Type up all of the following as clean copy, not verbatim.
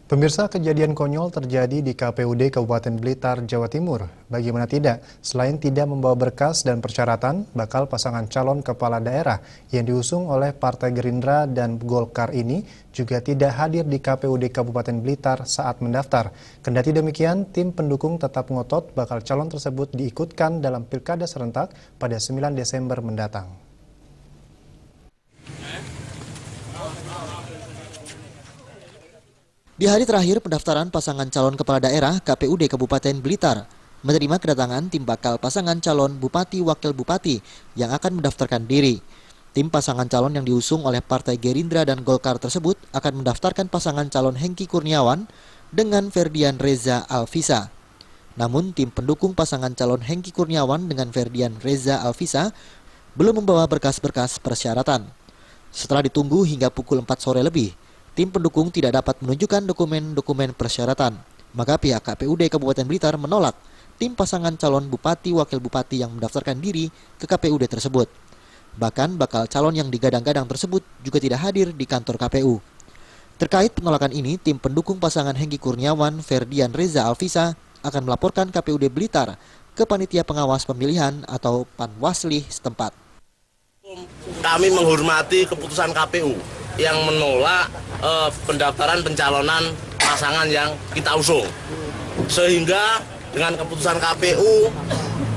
Pemirsa, kejadian konyol terjadi di KPUD Kabupaten Blitar, Jawa Timur. Bagaimana tidak, selain tidak membawa berkas dan persyaratan, bakal pasangan calon kepala daerah yang diusung oleh Partai Gerindra dan Golkar ini juga tidak hadir di KPUD Kabupaten Blitar saat mendaftar. Kendati demikian, tim pendukung tetap ngotot bakal calon tersebut diikutkan dalam pilkada serentak pada 9 Desember mendatang. Di hari terakhir pendaftaran pasangan calon kepala daerah KPUD Kabupaten Blitar menerima kedatangan tim bakal pasangan calon Bupati Wakil Bupati yang akan mendaftarkan diri. Tim pasangan calon yang diusung oleh Partai Gerindra dan Golkar tersebut akan mendaftarkan pasangan calon Hengki Kurniawan dengan Ferdian Reza Alvisa. Namun tim pendukung pasangan calon Hengki Kurniawan dengan Ferdian Reza Alvisa belum membawa berkas-berkas persyaratan. Setelah ditunggu hingga pukul 4 sore lebih, tim pendukung tidak dapat menunjukkan dokumen-dokumen persyaratan. Maka pihak KPUD Kabupaten Blitar menolak tim pasangan calon Bupati Wakil Bupati yang mendaftarkan diri ke KPUD tersebut. Bahkan bakal calon yang digadang-gadang tersebut juga tidak hadir di kantor KPU. Terkait penolakan ini, tim pendukung pasangan Hengki Kurniawan, Ferdian Reza Alvisa akan melaporkan KPUD Blitar ke Panitia Pengawas Pemilihan atau Panwasli setempat. Kami menghormati keputusan KPU yang menolak pendaftaran pencalonan pasangan yang kita usung. Sehingga dengan keputusan KPU,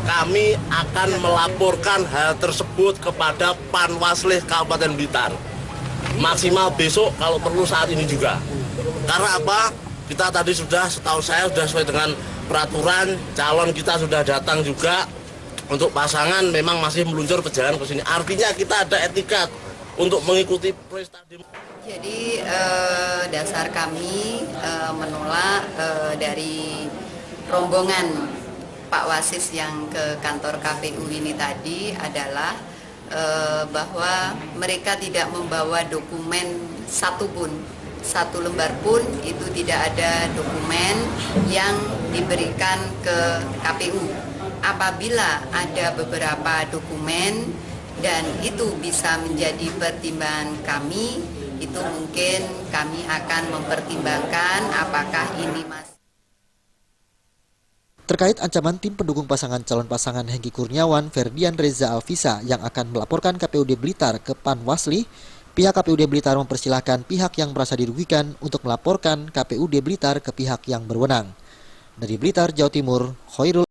kami akan melaporkan hal tersebut kepada Panwasli Kabupaten Blitar. Maksimal besok, kalau perlu saat ini juga. Karena apa? Kita tadi sudah, setahu saya sudah sesuai dengan peraturan, calon kita sudah datang juga. Untuk pasangan memang masih meluncur perjalanan ke sini. Artinya kita ada etikat untuk mengikuti prestasi. Jadi dasar kami menolak dari rombongan Pak Wasis yang ke kantor KPU ini tadi adalah bahwa mereka tidak membawa dokumen satupun, satu lembar pun itu tidak ada dokumen yang diberikan ke KPU. Apabila ada beberapa dokumen dan itu bisa menjadi pertimbangan kami, itu mungkin kami akan mempertimbangkan apakah ini masih. Terkait ancaman tim pendukung pasangan calon pasangan Hengki Kurniawan, Ferdian Reza Alvisa yang akan melaporkan KPUD Blitar ke Panwasli, pihak KPUD Blitar mempersilahkan pihak yang merasa dirugikan untuk melaporkan KPUD Blitar ke pihak yang berwenang. Dari Blitar, Jawa Timur, Khoirul